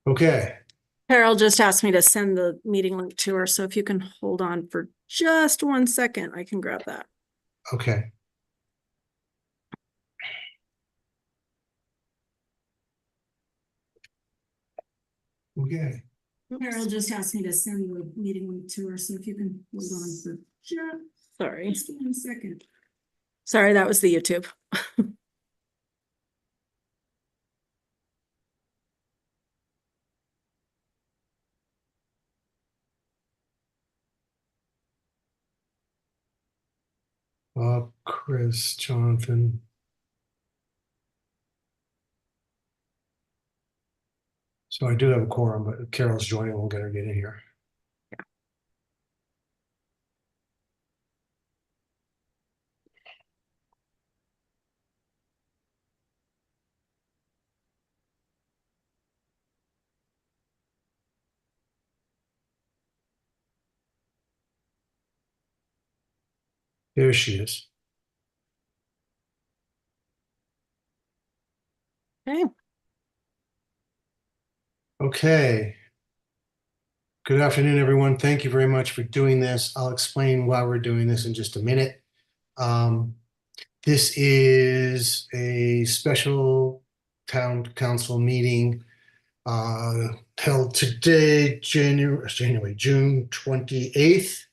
Okay, Carol just asked me to send the meeting link to her, so if you can hold on for just 1 second, I can grab that. okay. Okay. Carol just asked me to send the meeting link to her, so if you can hold on for just 1 second. Sorry, that was the YouTube. Chris, Jonathan. So I do have a quorum, but Carol's joining. We'll get her in here. There she is. Okay. Okay. Good afternoon, everyone. Thank you very much for doing this. I'll explain why we're doing this in just a minute. This is a special town council meeting held today, June 28th,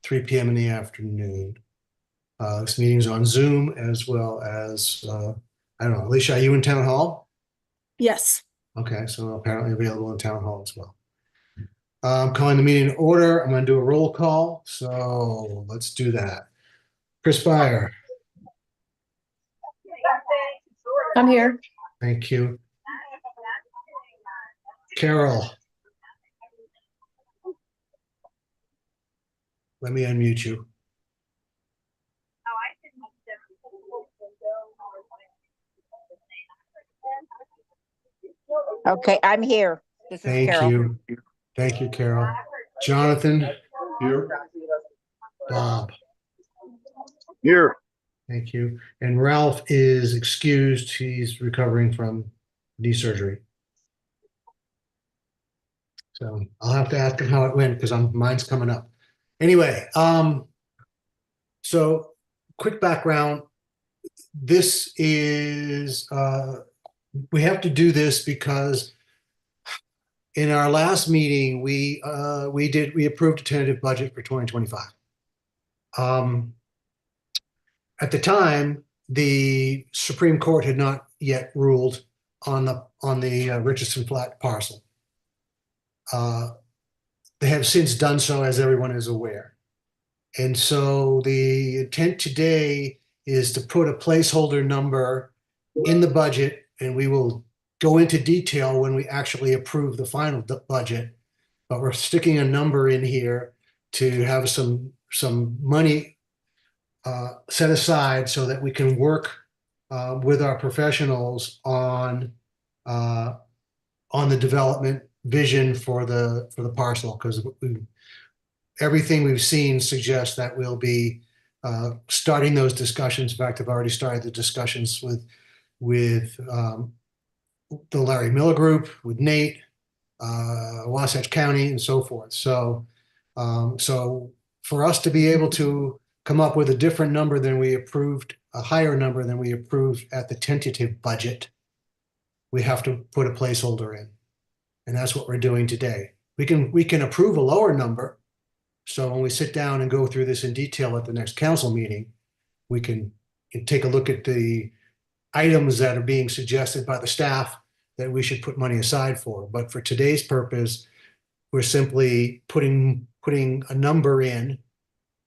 3 p.m. in the afternoon. This meeting's on Zoom as well as, I don't know, Alicia, are you in town hall? Yes. Okay, so apparently available in town hall as well. I'm calling the meeting in order. I'm going to do a roll call. So let's do that. Chris Beyer. I'm here. Thank you. Carol. Let me unmute you. Okay, I'm here. This is Thank Carol. you. Thank you, Carol. Jonathan. Here. Bob. Here. Thank you. And Ralph is excused. He's recovering from knee surgery. So I'll have to ask him how it went because mine's coming up. Anyway, so quick background. This is we have to do this because in our last meeting we approved a tentative budget for 2025. At the time, the Supreme Court had not yet ruled on the Richardson Flat parcel. They have since done so, as everyone is aware. And so the intent today is to put a placeholder number in the budget, and we will go into detail when we actually approve the final budget. But we're sticking a number in here to have some money set aside so that we can work with our professionals on the development vision for the parcel, because everything we've seen suggests that we'll be starting those discussions. In fact, I've already started the discussions with the Larry Miller Group, with Nate, Wasatch County, and so forth. So for us to be able to come up with a different number than we approved, a higher number than we approved at the tentative budget, we have to put a placeholder in. And that's what we're doing today. We can approve a lower number. So when we sit down and go through this in detail at the next council meeting, we can take a look at the items that are being suggested by the staff that we should put money aside for. But for today's purpose, we're simply putting a number in,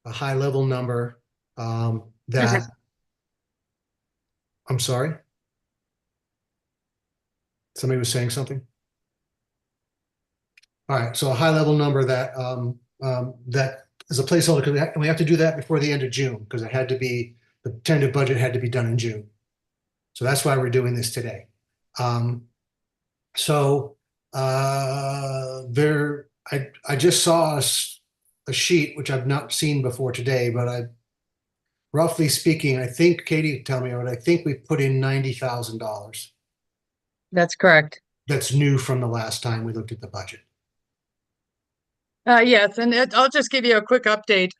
a high level number that, I'm sorry. Somebody was saying something. All right, so a high level number that that is a placeholder, because we have to do that before the end of June, because the tentative budget had to be done in June. So that's why we're doing this today. I just saw a sheet which I've not seen before today, but roughly speaking, I think Katie tell me, but I think we put in $90,000. That's correct. that's new from the last time we looked at the budget. Yes, and I'll just give you a quick update.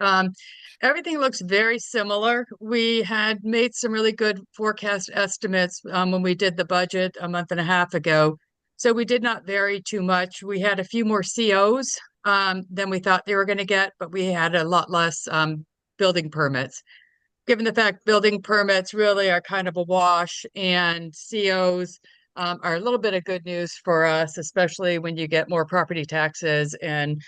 Everything looks very similar. We had made some really good forecast estimates when we did the budget a month and a half ago. So we did not vary too much. We had a few more COs than we thought they were going to get, but we had a lot less building permits. Given the fact building permits really are kind of a wash, and COs are a little bit of good news for us, especially when you get more property taxes and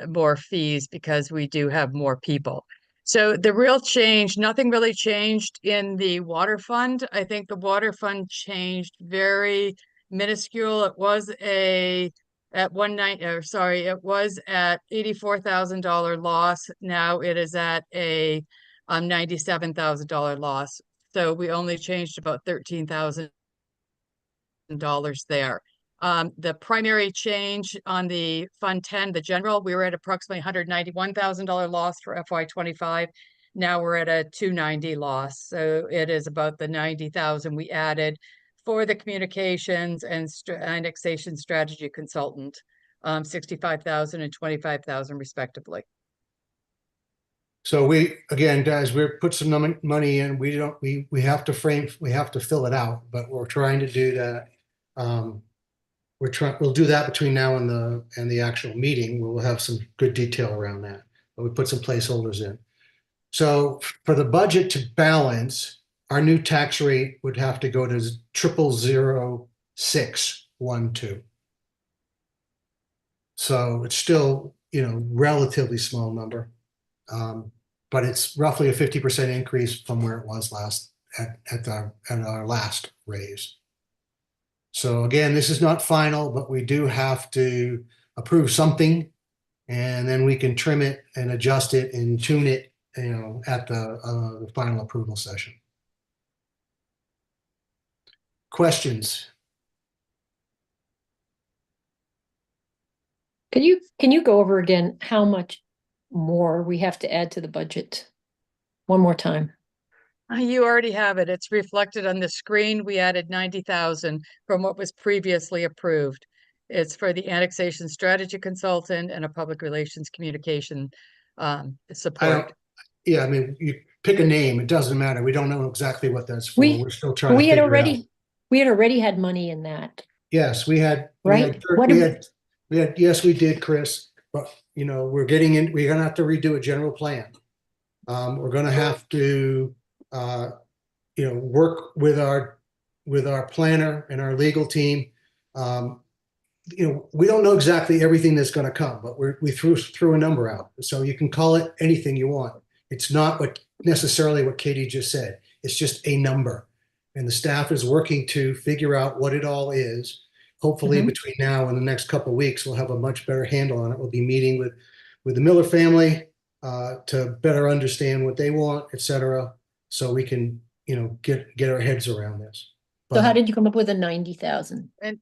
more fees, because we do have more people. So the real change, nothing really changed in the water fund. I think the water fund changed very minuscule. It was at it was at $84,000 loss. Now it is at a $97,000 loss. So we only changed about $13,000 there. The primary change on the Fund 10, the general, we were at approximately $191,000 loss for FY25. Now we're at a $290 loss. So it is about the $90,000 we added for the communications and annexation strategy consultant, $65,000 and $25,000 respectively. So we, again, guys, we're put some money in. We have to fill it out, but we're trying to do that. We'll do that between now and the actual meeting. We'll have some good detail around that, but we put some placeholders in. So for the budget to balance, our new tax rate would have to go to 0.00612. So it's still, relatively small number. But it's roughly a 50% increase from where it was at our last raise. So again, this is not final, but we do have to approve something, and then we can trim it and adjust it and tune it, at the final approval session. Questions? Can you go over again how much more we have to add to the budget one more time? You already have it. It's reflected on the screen. We added 90,000 from what was previously approved. It's for the annexation strategy consultant and a public relations communication support. Yeah, I mean, you pick a name. It doesn't matter. We don't know exactly what that's for. We're still trying to we had figure it out. We had already had money in that. Yes, we had. Right? Yes, we did, Chris. But we're getting in. We're gonna have to redo a general plan. We're gonna have to, work with our planner and our legal team. We don't know exactly everything that's going to come, but we threw a number out. So you can call it anything you want. It's not necessarily what Katie just said. It's just a number, and the staff is working to figure out what it all is. Hopefully, between now and the next couple of weeks, we'll have a much better handle on it. We'll be meeting with the Miller family to better understand what they want, et cetera, so we can, get our heads around this. So how did you come up with a 90,000? And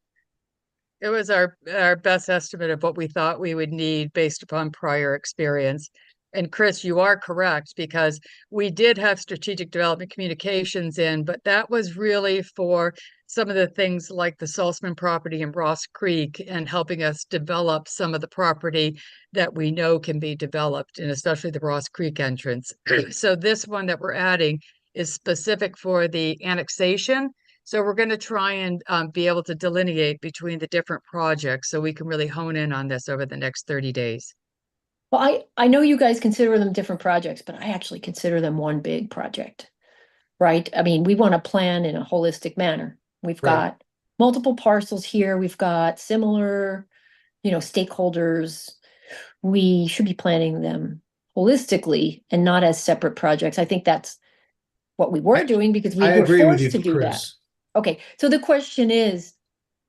it was our best estimate of what we thought we would need based upon prior experience. And Chris, you are correct, because we did have strategic development communications in, but that was really for some of the things like the Salzman property in Ross Creek and helping us develop some of the property that we know can be developed, and especially the Ross Creek entrance. So this one that we're adding is specific for the annexation. So we're going to try and be able to delineate between the different projects so we can really hone in on this over the next 30 days. Well, I know you guys consider them different projects, but I actually consider them one big project, right? I mean, we want to plan in a holistic manner. We've got multiple parcels here. We've got similar, stakeholders. We should be planning them holistically and not as separate projects. I think that's what we were doing because we were forced to do that. Okay, so the question is,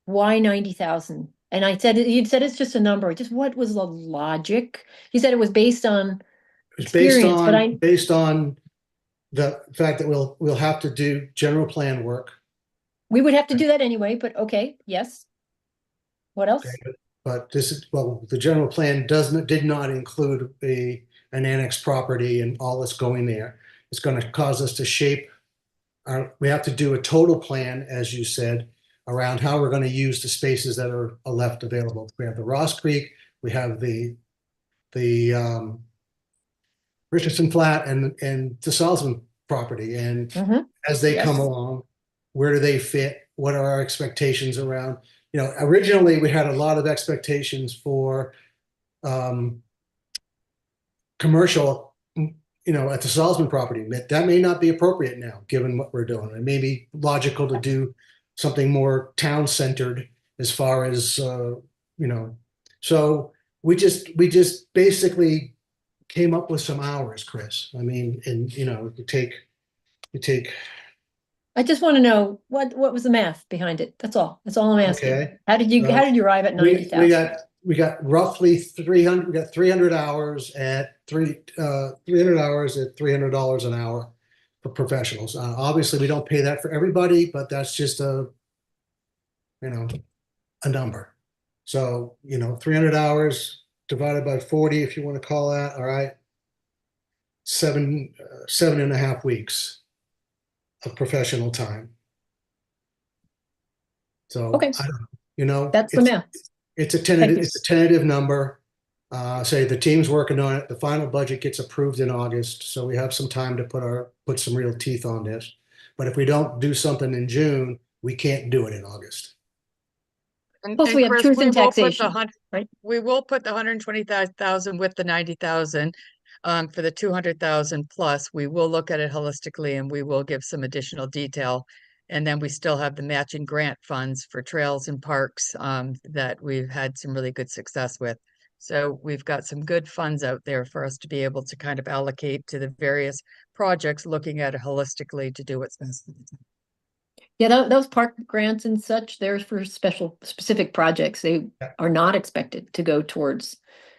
why 90,000? And you said it's just a number. Just what was the logic? You said it was based on experience, based on the fact that we'll have to do general plan work. We would have to do that anyway, but okay, yes. What else? Okay, but the general plan did not include an annexed property and all that's going there. It's going to cause us to shape we have to do a total plan, as you said, around how we're going to use the spaces that are left available. We have the Ross Creek, we have the Richardson Flat and the Salzman property. And Mhm. as they come Yes. along, where do they fit? What are our expectations around? Originally we had a lot of expectations for commercial, at the Salzman property. That may not be appropriate now, given what we're doing. It may be logical to do something more town-centered as far as, so we just basically came up with some hours, Chris. I mean, and you take, I just want to know what was the math behind it? That's all. That's all I'm asking. okay. How did you arrive at We 90,000? we got roughly 300. We got 300 hours at 300 hours at $300 an hour for professionals. Obviously, we don't pay that for everybody, but that's just a number. So 300 hours divided by 40, if you want to call that. All right, 7.5 weeks of professional time. So Okay. I don't know. That's the math. It's a Thank you. tentative number. Say the team's working on it. The final budget gets approved in August, so we have some time to put some real teeth on this. But if we don't do something in June, we can't do it in August. Plus, we have Chris, truth we and will put the taxation, right? We will put the 120,000 with the 90,000 for the 200,000 plus. We will look at it holistically and we will give some additional detail. And then we still have the matching grant funds for trails and parks that we've had some really good success with. So we've got some good funds out there for us to be able to kind of allocate to the various projects, looking at it holistically to do what's best for the town. Yeah, those park grants and such, they're for specific projects. They are not expected to go towards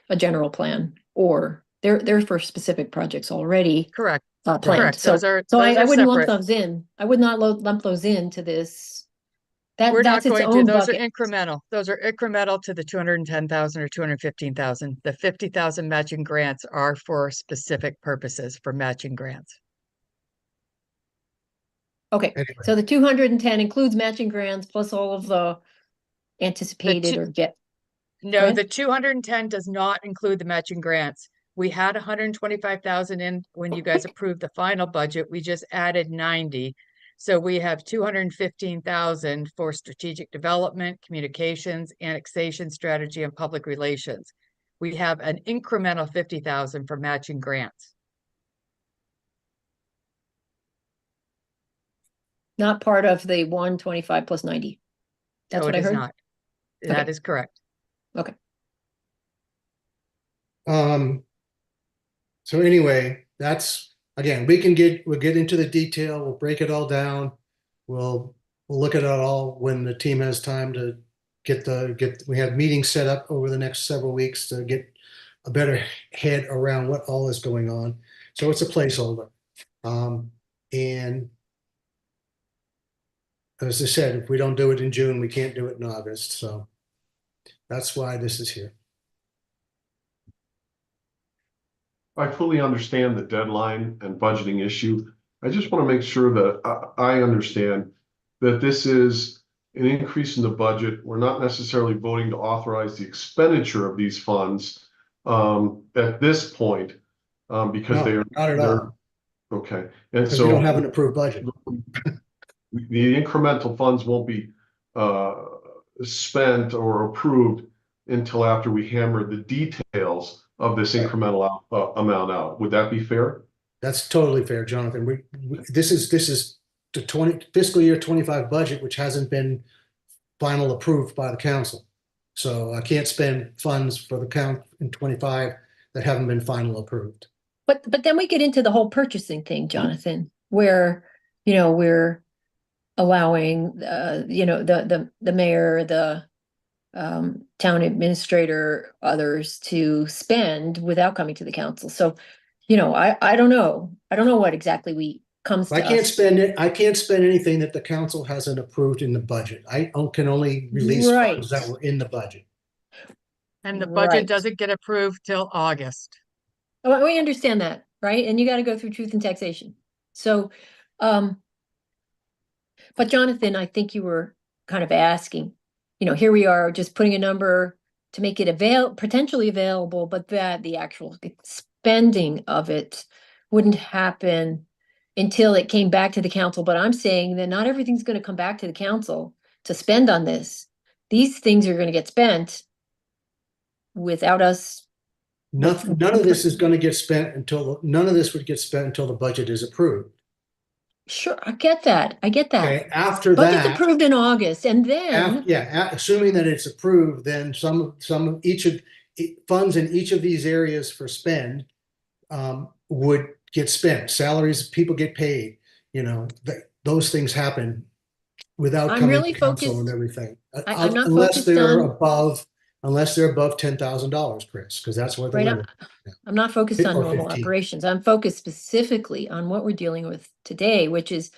a general plan, or they're for specific projects already Correct. planned. Correct. So Those are I wouldn't lump separate. those in. I would not lump those into this. We're not That's its going to. own Those are bucket. incremental. Those are incremental to the 210,000 or 215,000. The 50,000 matching grants are for specific purposes for matching grants. Okay, Anyway. so the 210 includes matching grants plus all of the anticipated or get. No, ahead. the 210 does not include the matching grants. We had 125,000 in when you guys approved the final budget. We just added 90. So we have 215,000 for strategic development, communications, annexation strategy, and public relations. We have an incremental 50,000 for matching grants. Not part of the 125 plus 90. That's No, what it I is heard? not. That Okay. is correct. Okay. So anyway, that's again, we'll get into the detail, we'll break it all down. We'll look at it all when the team has time to we have meetings set up over the next several weeks to get a better head around what all is going on. So it's a placeholder. And as I said, if we don't do it in June, we can't do it in August. So that's why this is here. I fully understand the deadline and budgeting issue. I just want to make sure that I understand that this is an increase in the budget. We're not necessarily voting to authorize the expenditure of these funds at this point because No, they are not at all. Okay. And Because we don't have an approved budget. the incremental funds won't be spent or approved until after we hammer the details of this incremental amount out. Would that be fair? That's totally fair, Jonathan. This is the fiscal year 25 budget, which hasn't been final approved by the council. So I can't spend funds for the count in 25 that haven't been final approved. But then we get into the whole purchasing thing, Jonathan, where, we're allowing, the mayor, the town administrator, others to spend without coming to the council. So, I don't know. I don't know what exactly comes to I can't us. spend it. I can't spend anything that the council hasn't approved in the budget. I can only release funds that were in the budget. And the budget Right. doesn't get approved till August. Oh, we understand that, right? And you got to go through truth and taxation. So, but Jonathan, I think you were kind of asking, here we are just putting a number to make it potentially available, but that the actual spending of it wouldn't happen until it came back to the council. But I'm saying that not everything's going to come back to the council to spend on this. These things are going to get spent without us. None of this is going to get spent none of this would get spent until the budget is approved. Sure, I get that. Okay, after Budget's that, approved in August, and then assuming that it's approved, then each of funds in each of these areas for spend would get spent. Salaries, people get paid. Those things happen without I'm coming really to council focused. and everything. I'm not Unless focused they're on above $10,000, Chris, because that's what the right. limit. I'm not focused on Or normal 15. operations. I'm focused specifically on what we're dealing with today, which is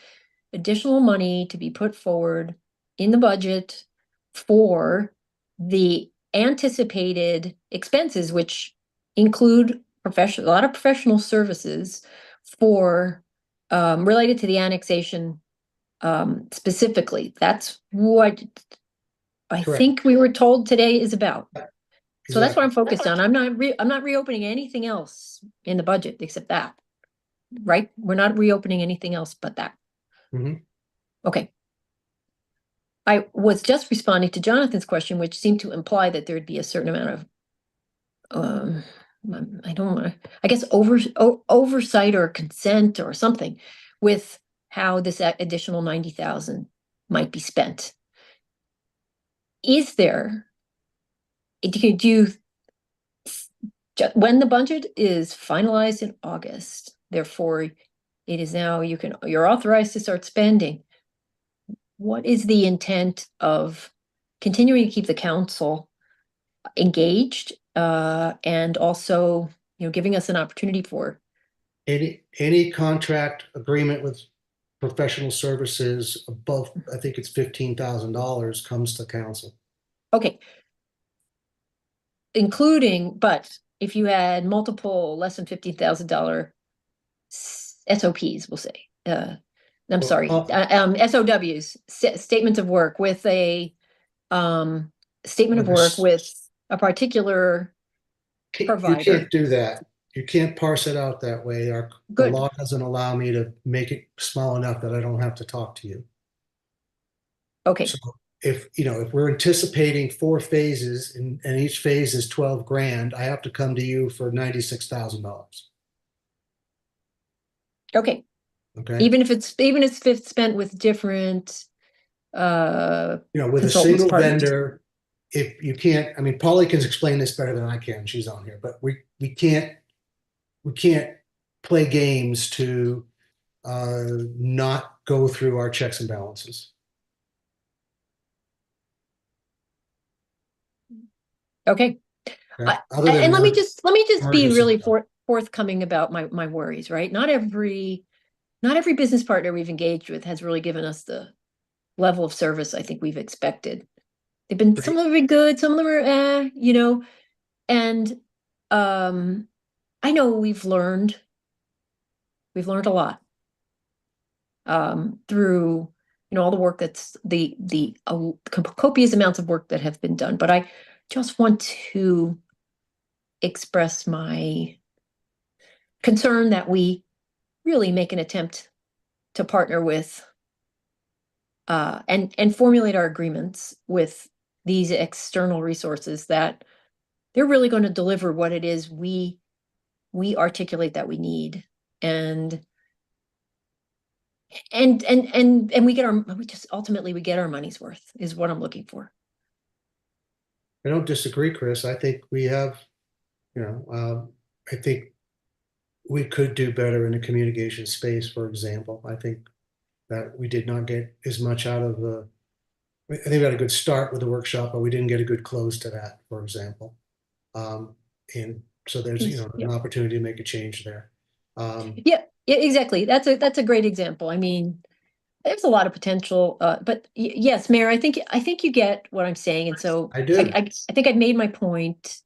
additional money to be put forward in the budget for the anticipated expenses, which include a lot of professional services for related to the annexation specifically. That's what I Correct. think we were told today is about. So that's what I'm Exactly. focused on. I'm not reopening anything else in the budget except that. Right? We're not reopening anything else but that. Mhm. Okay. I was just responding to Jonathan's question, which seemed to imply that there'd be a certain amount of I don't want to, I guess oversight or consent or something with how this additional 90,000 might be spent. Is there, when the budget is finalized in August, therefore it is now you're authorized to start spending. What is the intent of continuing to keep the council engaged and also giving us an opportunity for Any contract agreement with professional services above, I think it's $15,000, comes to council. okay, but if you had multiple less than $15,000 SOPs, we'll say I'm sorry, SOWs, statements of work with a statement of work with a particular provider. You can't do that. You can't parse it out that way. The Good. law doesn't allow me to make it small enough that I don't have to talk to you. Okay. So if we're anticipating 4 phases and each phase is 12 grand, I have to come to you for $96,000. Okay. Okay. Even if it's spent with different with a consultants, single partners. vendor, if you can't, I mean, Polly can explain this better than I can. She's on here, but we can't play games to not go through our checks and balances. Okay. Okay? And let me just be really stuff. forthcoming about my worries, right? Not every business partner we've engaged with has really given us the level of service I think we've expected. They've been, some of them have been good, some of them are, and I know we've learned a lot through all the work that's the copious amounts of work that have been done. But I just want to express my concern that we really make an attempt to partner with and formulate our agreements with these external resources that they're really going to deliver what it is we articulate that we need, and we get our money's worth is what I'm looking for. I don't disagree, Chris. I think we have, I think we could do better in the communication space, for example. I think that we did not get as much out of I think we had a good start with the workshop, but we didn't get a good close to that, for example. And so there's, an opportunity to make a change there. Yeah, exactly. That's a great example. I mean, there's a lot of potential, but yes, Mayor, I think you get what I'm saying. And so I do. I think I've made my point.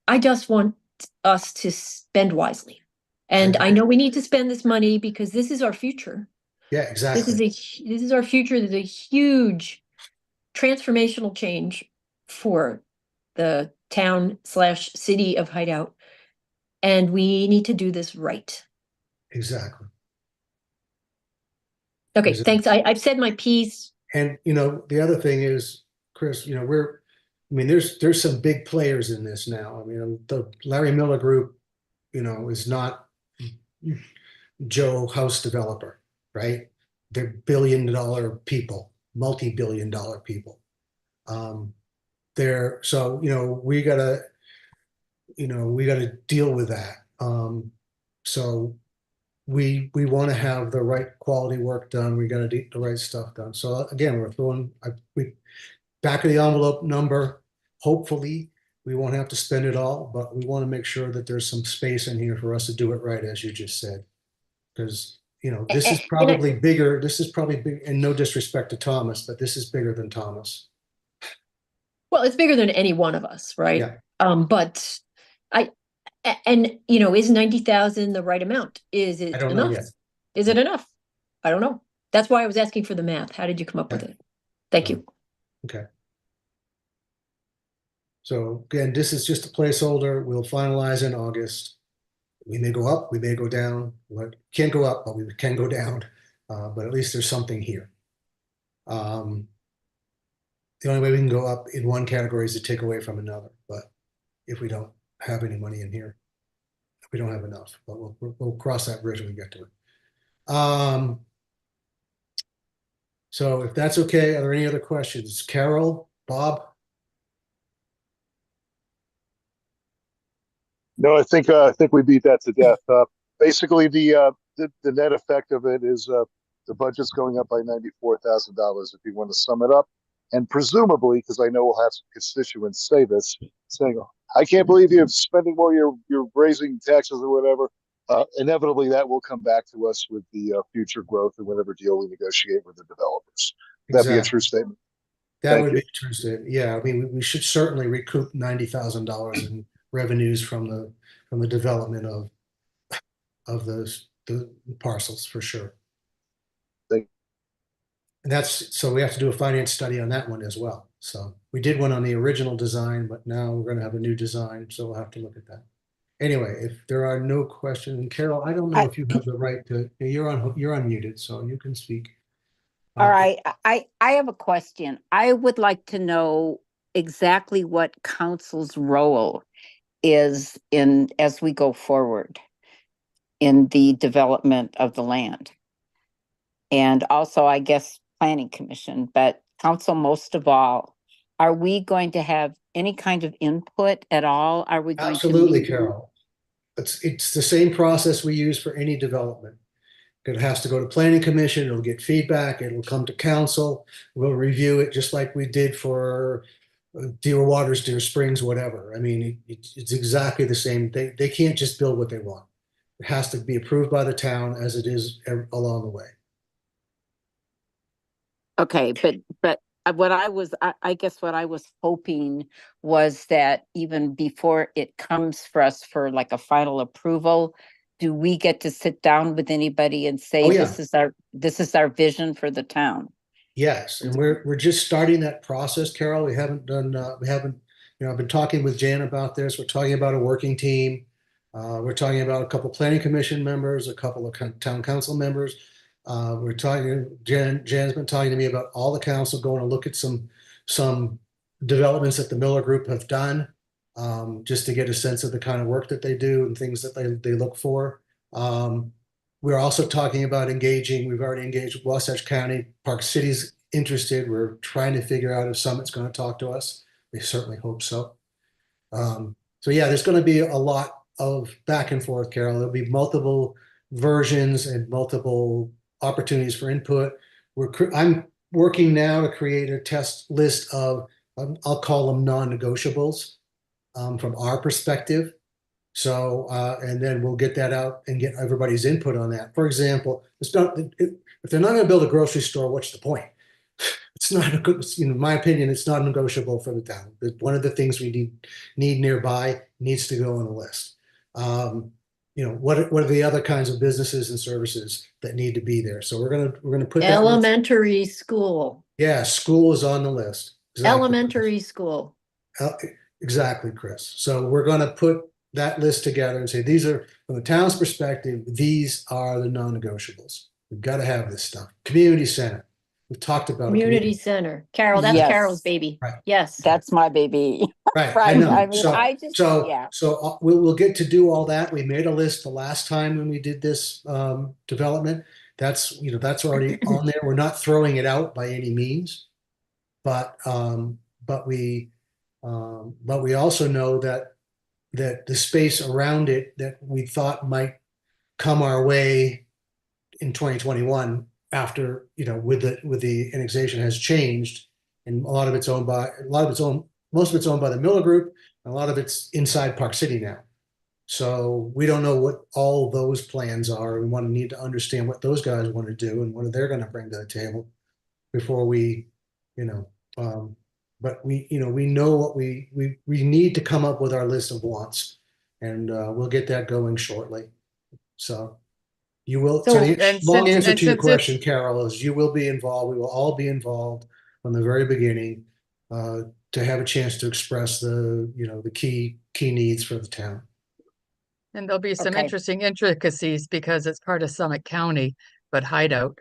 I just want us to spend wisely. And I know we need to spend this money because this is our future. Yeah, exactly. This is our future. There's a huge transformational change for the town/city of Hideout. And we need to do this right. Exactly. Okay, Exactly. thanks. I've said my piece. And, the other thing is, Chris, there's some big players in this now. I mean, the Larry Miller Group, is not Joe House developer, right? They're billion-dollar people, multi-billion-dollar people. So, we gotta deal with that. So we want to have the right quality work done. We got to do the right stuff done. So again, we back of the envelope number. Hopefully, we won't have to spend it all, but we want to make sure that there's some space in here for us to do it right, as you just said. Because this is probably bigger. This is probably big, and no disrespect to Thomas, but this is bigger than Thomas. Well, it's bigger than any one of us, right? Yeah. But is 90,000 the right amount? Is it I don't know enough? yet. Is it enough? I don't know. That's why I was asking for the math. How did you come up with it? Thank you. Okay. So again, this is just a placeholder. We'll finalize in August. We may go up, we may go down. We can't go up, but we can go down. But at least there's something here. The only way we can go up in one category is to take away from another. But if we don't have any money in here, we don't have enough. But we'll cross that bridge when we get to it. So if that's okay, are there any other questions? Carol, Bob? No, I think we beat that to death. Basically, the net effect of it is the budget's going up by $94,000 if you want to sum it up, and presumably, because I know we'll have some constituents say this, saying, "I can't believe you're spending more. You're raising taxes or whatever." Inevitably, that will come back to us with the future growth and whatever deal we negotiate with the developers. That'd be a true statement. That would be a true statement. Yeah, I mean, we should certainly recoup $90,000 in revenues from the development of the parcels for sure. And so we have to do a finance study on that one as well. So we did one on the original design, but now we're going to have a new design, so we'll have to look at that. Anyway, if there are no questions, and Carol, I don't know if you have the right to. You're unmuted, so you can speak. All right, I have a question. I would like to know exactly what council's role is as we go forward in the development of the land. And also, I guess, planning commission, but council most of all. Are we going to have any kind of input at all? Are we going Absolutely, to Carol. It's the same process we use for any development. It has to go to planning commission, it'll get feedback, it'll come to council, we'll review it just like we did for Deer Waters, Deer Springs, whatever. I mean, it's exactly the same. They can't just build what they want. It has to be approved by the town as it is along the way. Okay, but I guess what I was hoping was that even before it comes for us for like a final approval, do we get to sit down with anybody and say, Oh, yeah. this is our vision for the town? Yes, and we're just starting that process, Carol. I've been talking with Jan about this. We're talking about a working team. We're talking about a couple planning commission members, a couple of town council members. Jan's been talking to me about all the council going to look at some developments that the Miller Group have done, just to get a sense of the kind of work that they do and things that they look for. We're also talking about we've already engaged with Wasatch County. Park City's interested. We're trying to figure out if Summit's going to talk to us. We certainly hope so. So yeah, there's going to be a lot of back and forth, Carol. There'll be multiple versions and multiple opportunities for input. I'm working now to create a test list of, I'll call them non-negotiables from our perspective. So, and then we'll get that out and get everybody's input on that. For example, if they're not going to build a grocery store, what's the point? It's not a good, in my opinion, it's not negotiable for the town. One of the things we need nearby needs to go on the list. What are the other kinds of businesses and services that need to be there? So we're gonna put that Elementary school. Yeah, school is on the list. Exactly. Elementary school. Uh, Exactly, Chris. So we're going to put that list together and say, these are, from the town's perspective, these are the non-negotiables. We've got to have this stuff. Community center. We've talked about a Community center. Carol, that's Yes. Carol's baby. Right. Yes. That's my baby. Right, I Right. know. I mean, So, I just, so, yeah. so we'll get to do all that. We made a list the last time when we did this development. That's, that's already on there. We're not throwing it out by any means, but we also know that the space around it that we thought might come our way in 2021 after, with the annexation has changed, and most of it's owned by the Miller Group, and a lot of it's inside Park City now. So we don't know what all those plans are. We need to understand what those guys want to do and what they're going to bring to the table before we, but we know what we need to come up with our list of wants, and we'll get that going shortly. So you will. So the And long since- answer and to your since it's- question, Carol, is you will be involved. We will all be involved from the very beginning to have a chance to express the key needs for the town. And there'll be some Okay. interesting intricacies because it's part of Summit County, but Hideout.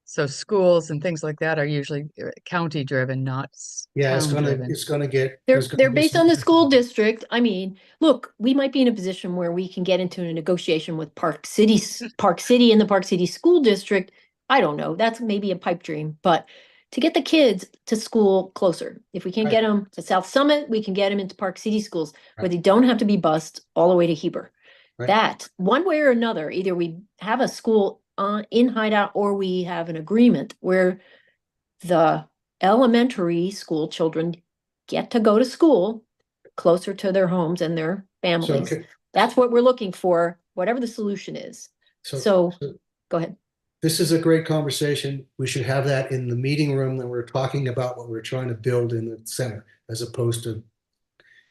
So schools and things like that are usually county driven, not Yeah, town driven. it's gonna get. They're there's gonna they're be based some on the interesting school things. district. I mean, look, we might be in a position where we can get into a negotiation with Park City and the Park City School District. I don't know. That's maybe a pipe dream, but to get the kids to school closer. If we can't get them to South Summit, we can get them into Park City schools where Right. they don't have to be bused all the way to Heber. Right. That one way or another, either we have a school in Hideout or we have an agreement where the elementary school children get to go to school closer to their homes and their families. So, That's what we're looking for, whatever the solution is. So go ahead. this is a great conversation. We should have that in the meeting room that we're talking about what we're trying to build in the center, as opposed to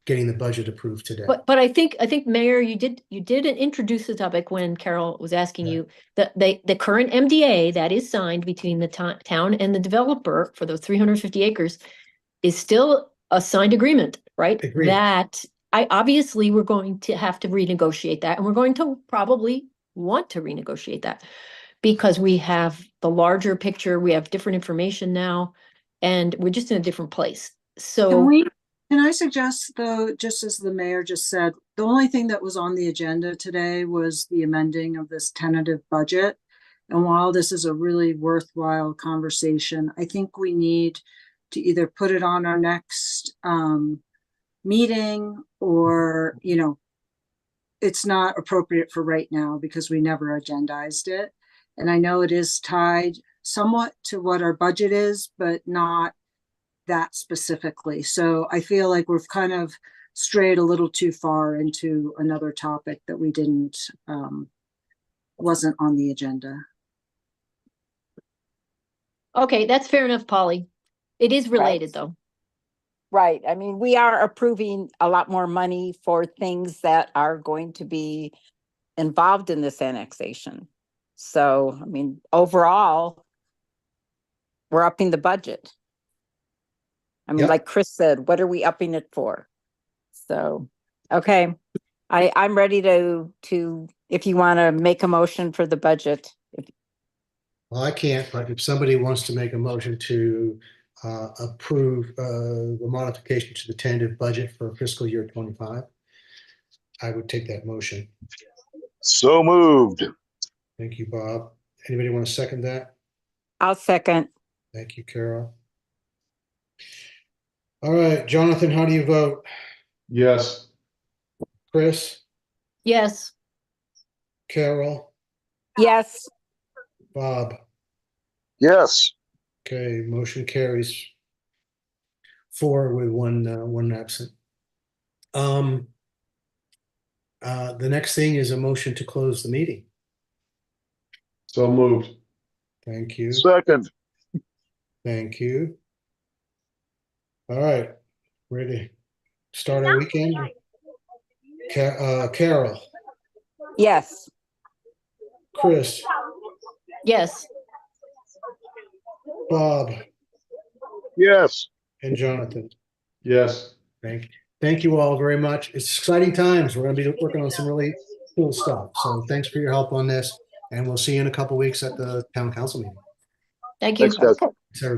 getting the budget approved today. But I think Mayor, you didn't introduce the topic when Carol was asking Yeah. you the current MDA that is signed between the town and the developer for those 350 acres is still a signed agreement, right? Agreed. That we're going to have to renegotiate that, and we're going to probably want to renegotiate that because we have the larger picture, we have different information now, and we're just in a different place. So Can I suggest, though, just as the mayor just said, the only thing that was on the agenda today was the amending of this tentative budget. And while this is a really worthwhile conversation, I think we need to either put it on our next meeting or, it's not appropriate for right now because we never agendized it. And I know it is tied somewhat to what our budget is, but not that specifically. So I feel like we've kind of strayed a little too far into another topic that we wasn't on the agenda. okay, that's fair enough, Polly. It is related, Right. though. Right. I mean, we are approving a lot more money for things that are going to be involved in this annexation. So, I mean, overall, we're upping the budget. I mean, Yep. like Chris said, what are we upping it for? So, okay, I'm ready to if you want to make a motion for the budget. Well, I can't, but if somebody wants to make a motion to approve the modification to the tentative budget for fiscal year 25, I would take that motion. So moved. Thank you, Bob. Anybody want to second that? I'll second. Thank you, Carol. All right, Jonathan, how do you vote? Yes. Chris, Yes, Carol, Yes. Bob? Yes. Okay, motion carries 4 with one absent. The next thing is a motion to close the meeting. So moved. Thank you. Second. Thank you. All right, ready to start our weekend? Carol, Yes. Chris, yes, Bob, Yes. and Jonathan. Yes. Thank you all very much. It's exciting times. We're going to be working on some really cool stuff. So thanks for your help on this, and we'll see you in a couple weeks at the town council meeting. Thank you. Thanks, guys. Thanks, everybody.